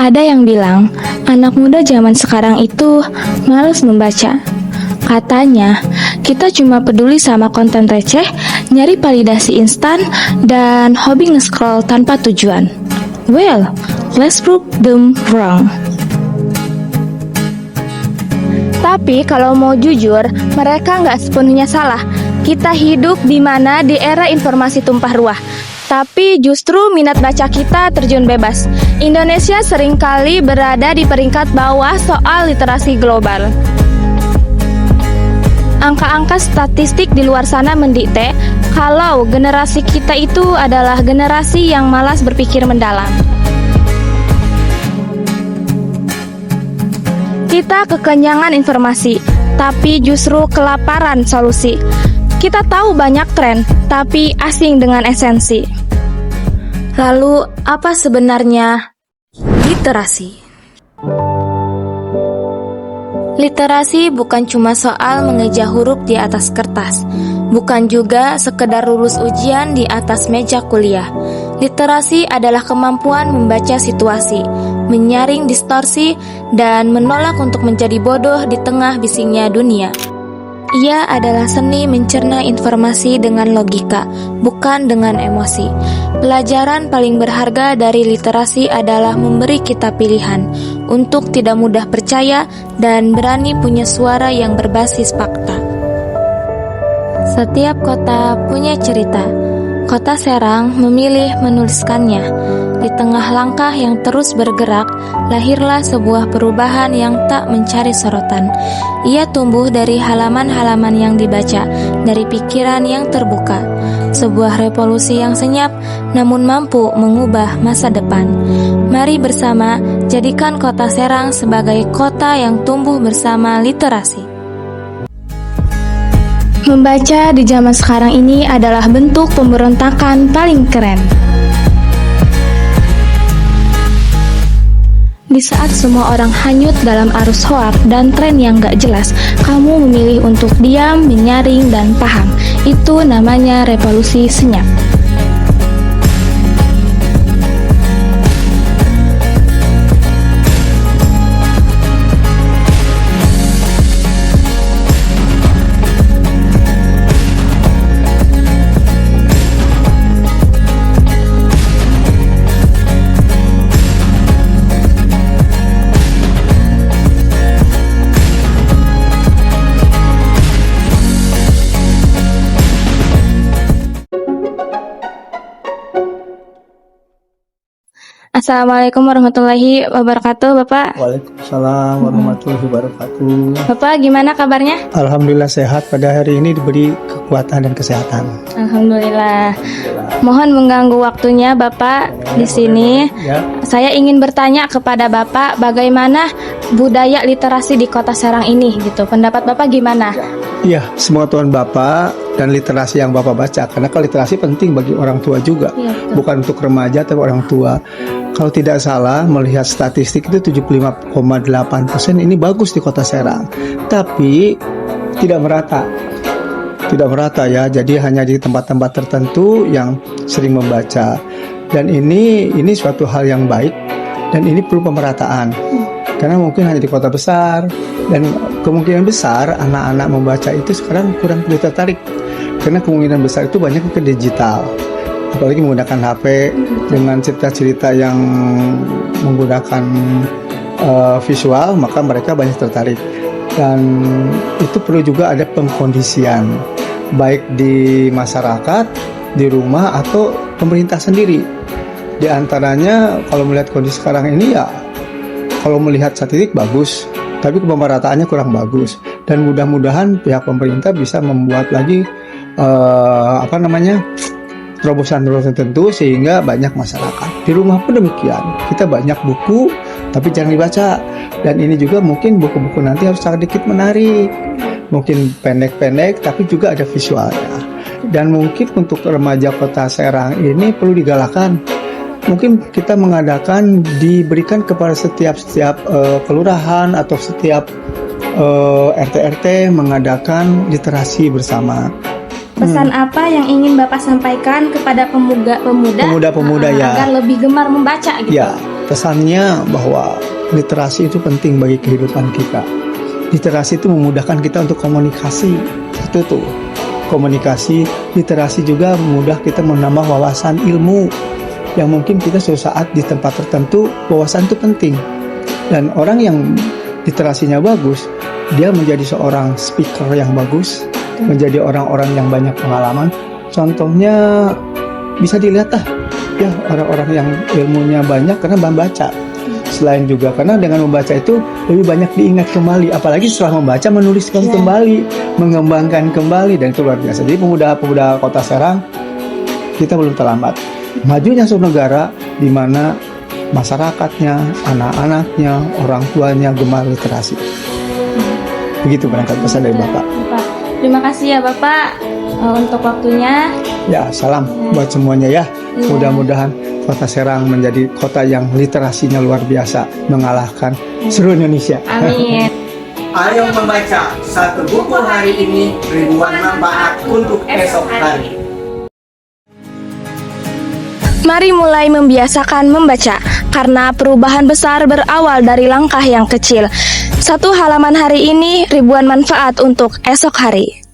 Ada yang bilang, anak muda zaman sekarang itu malas membaca. Katanya, kita cuma peduli sama konten receh, nyari validasi instan, dan hobi nge-scroll tanpa tujuan. Well, let's prove them wrong. Tapi kalau mau jujur, mereka nggak sepenuhnya salah. Kita hidup di mana di era informasi tumpah ruah. Tapi justru minat baca kita terjun bebas. Indonesia seringkali berada di peringkat bawah soal literasi global. Angka-angka statistik di luar sana mendikte kalau generasi kita itu adalah generasi yang malas berpikir mendalam. Kita kekenyangan informasi, tapi justru kelaparan solusi. Kita tahu banyak tren, tapi asing dengan esensi. Lalu, apa sebenarnya literasi? Literasi bukan cuma soal mengeja huruf di atas kertas, bukan juga sekedar lulus ujian di atas meja kuliah. Literasi adalah kemampuan membaca situasi, menyaring distorsi, dan menolak untuk menjadi bodoh di tengah bisingnya dunia. Ia adalah seni mencerna informasi dengan logika, bukan dengan emosi. Pelajaran paling berharga dari literasi adalah memberi kita pilihan untuk tidak mudah percaya dan berani punya suara yang berbasis fakta. Setiap kota punya cerita. Kota Serang memilih menuliskannya. Di tengah langkah yang terus bergerak, lahirlah sebuah perubahan yang tak mencari sorotan. Ia tumbuh dari halaman-halaman yang dibaca, dari pikiran yang terbuka. Sebuah revolusi yang senyap, namun mampu mengubah masa depan. Mari bersama, jadikan Kota Serang sebagai kota yang tumbuh bersama literasi. Membaca di zaman sekarang ini adalah bentuk pemberontakan paling keren. Di saat semua orang hanyut dalam arus hoak dan tren yang gak jelas, kamu memilih untuk diam, menyaring, dan paham. Itu namanya revolusi senyap. Assalamualaikum warahmatullahi wabarakatuh, Bapak. Waalaikumsalam warahmatullahi wabarakatuh. Bapak, gimana kabarnya? Alhamdulillah sehat, pada hari ini diberi kekuatan dan kesehatan. Alhamdulillah. Mohon mengganggu waktunya Bapak di sini. Ya. Saya ingin bertanya kepada Bapak bagaimana budaya literasi di Kota Serang ini gitu. Pendapat Bapak gimana? Iya, semoga Tuhan Bapak dan literasi yang Bapak baca, karena kalau literasi penting bagi orang tua juga, bukan untuk remaja tapi orang tua. Kalau tidak salah melihat statistik itu 75,8% ini bagus di Kota Serang, tapi tidak merata ya. Jadi hanya di tempat-tempat tertentu yang sering membaca, dan ini suatu hal yang baik dan ini perlu pemerataan. Karena mungkin hanya di kota besar, dan kemungkinan besar anak-anak membaca itu sekarang kurang tertarik, karena kemungkinan besar itu banyak ke digital, apalagi menggunakan HP dengan cerita-cerita yang menggunakan visual, maka mereka banyak tertarik. Dan itu perlu juga ada pengkondisian, baik di masyarakat, di rumah, atau pemerintah sendiri. Di antaranya kalau melihat kondisi sekarang ini ya, kalau melihat statistik bagus, tapi pemerataannya kurang bagus. Dan mudah-mudahan pihak pemerintah bisa membuat lagi terobosan-terobosan tertentu sehingga banyak masyarakat. Di rumah pun demikian. Kita banyak buku tapi jarang dibaca. Dan ini juga mungkin buku-buku nanti harus sedikit menarik. Mungkin pendek-pendek tapi juga ada visualnya. Dan mungkin untuk remaja Kota Serang ini perlu digalakkan mungkin kita diberikan kepada setiap kelurahan atau setiap RT mengadakan literasi bersama. Pesan apa yang ingin Bapak sampaikan kepada pemuda-pemuda ya, agar lebih gemar membaca gitu? Ya, pesannya bahwa literasi itu penting bagi kehidupan kita. Literasi itu memudahkan kita untuk komunikasi. Itu tuh. Komunikasi, literasi juga memudah kita menambah wawasan ilmu. Yang mungkin kita suatu saat di tempat tertentu, wawasan itu penting. Dan orang yang literasinya bagus, dia menjadi seorang speaker yang bagus, menjadi orang-orang yang banyak pengalaman. Contohnya bisa dilihat ya, orang-orang yang ilmunya banyak karena membaca. Selain juga karena dengan membaca itu lebih banyak diingat kembali, apalagi setelah membaca menuliskan kembali, mengembangkan kembali, dan itu luar biasa. Jadi pemuda-pemuda Kota Serang, kita belum terlambat. Majunya suatu negara di mana masyarakatnya, anak-anaknya, orang tuanya gemar literasi. Begitu barangkali pesan dari Bapak. Terima kasih ya Bapak untuk waktunya. Ya, salam buat semuanya ya. Mudah-mudahan Kota Serang menjadi kota yang literasinya luar biasa, mengalahkan seluruh Indonesia. Amin. Ayo membaca satu buku hari ini, ribuan manfaat untuk esok hari. Mari mulai membiasakan membaca, karena perubahan besar berawal dari langkah yang kecil. Satu halaman hari ini, ribuan manfaat untuk esok hari.